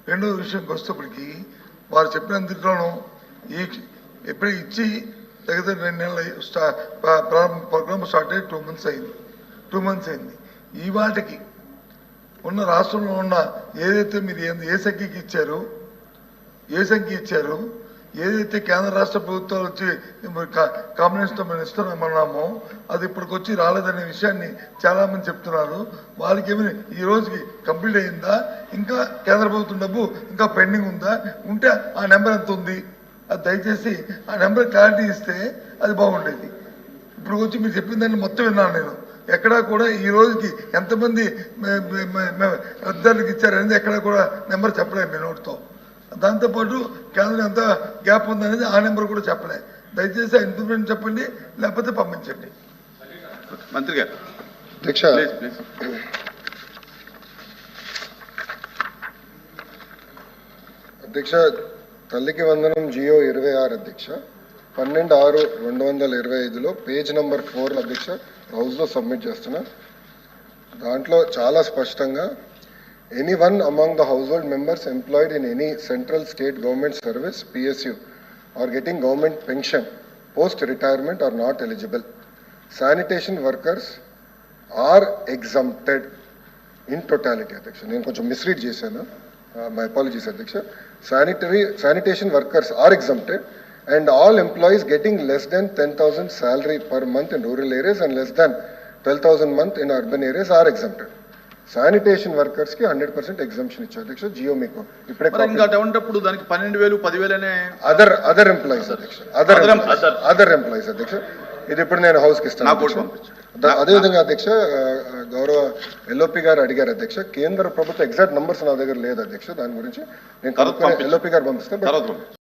రెండో విషయంకి వస్తేప్పటికి వారు చెప్పినందులోనూ ఎప్పుడు ఇచ్చి దగ్గర 2 నెలలు ప్రోగ్రామ్ స్టార్ట్ అయ్యి 2 months అయింది. ఈ వాటికి ఉన్న రాష్ట్రంలో ఉన్న ఏదైతే మీరు ఏ సంఖ్యకి ఇచ్చారు, ఏదైతే కేంద్ర రాష్ట్ర ప్రభుత్వాలు వచ్చి కాంబినేషన్తో మేము ఇస్తున్నామన్నామో అది ఇప్పటికొచ్చి రాలేదనే విషయాన్ని చాలామంది చెప్తున్నారు. వాళ్ళకి ఏమైనా ఈ రోజుకి కంప్లీట్ అయిందా, ఇంకా కేంద్ర ప్రభుత్వం డబ్బు ఇంకా పెండింగ్ ఉందా, ఉంటే ఆ నెంబర్ ఎంత ఉంది అది దయచేసి ఆ నెంబర్ క్లారిటీ ఇస్తే అది బాగుండేది. ఇప్పుడు వచ్చి మీరు చెప్పిన దాన్ని మొత్తం విన్నాను నేను. ఎక్కడా కూడా ఈ రోజుకి ఎంతమంది అద్దెలకు ఇచ్చారనేది ఎక్కడా కూడా నెంబర్ చెప్పలేదు మీ నోటితో. దాంతోపాటు కేంద్రం ఎంత గ్యాప్ ఉందనేది ఆ నెంబర్ కూడా చెప్పలే. దయచేసి ఆ ఇన్ఫర్మేషన్ చెప్పండి, లేకపోతే పంపించండి. మంత్రి గారు అధ్యక్ష, తల్లికి వందనం జియో 26 అధ్యక్ష 12/6/2025లో పేజ్ నెంబర్ 4 అధ్యక్ష హౌస్లో సబ్మిట్ చేస్తున్నా. దాంట్లో చాలా స్పష్టంగా anyone among the household members employed in any central state government service PSU or getting government pension post retirement are not eligible. Sanitation workers are exempted in totality. Adhyaksha, nenu koncham misread chesanu, my apologies Adhyaksha. Sanitation workers are exempted and all employees getting less than 10,000 salary per month in rural areas and less than 12,000 month in urban areas are exempted. Sanitation workers కి 100% exemption ఇచ్చారు అధ్యక్ష. జియో మీకు ఇప్పుడే అప్పుడు దానికి 12,000 10,000 అనే other employees అధ్యక్ష, other employees అధ్యక్ష. ఇది ఇప్పుడు నేను హౌస్ కి ఇస్తాను. అదేవిధంగా అధ్యక్ష, గౌరవ ఎల్ఓపి గారు అడిగారు అధ్యక్ష, కేంద్ర ప్రభుత్వ ఎగ్జాక్ట్ నంబర్స్ నా దగ్గర లేదు అధ్యక్ష. దాని గురించి నేను ఎల్ఓపి గారు పంపిస్తాను.